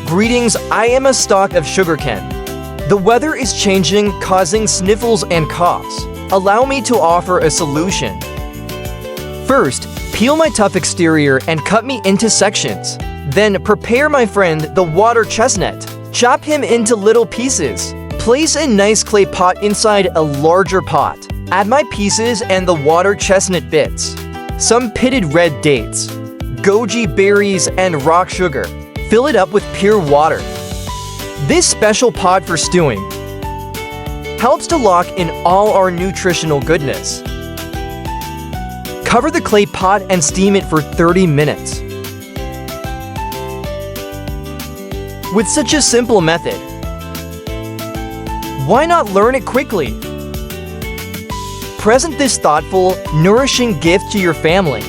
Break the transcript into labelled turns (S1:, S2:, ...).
S1: Greetings, I am a stalk of sugarcane. The weather is changing, causing sniffles and coughs. Allow me to offer a solution. First, peel my tough exterior and cut me into sections. Then prepare my friend, the water chestnut. Chop him into little pieces. Place a nice clay pot inside a larger pot. Add my pieces and the water chestnut bits. Some pitted red dates, goji berries, and rock sugar. Fill it up with pure water. This special pot for stewing helps to lock in all our nutritional goodness. Cover the clay pot and steam it for 30 minutes. With such a simple method, why not learn it quickly? Present this thoughtful, nourishing gift to your family.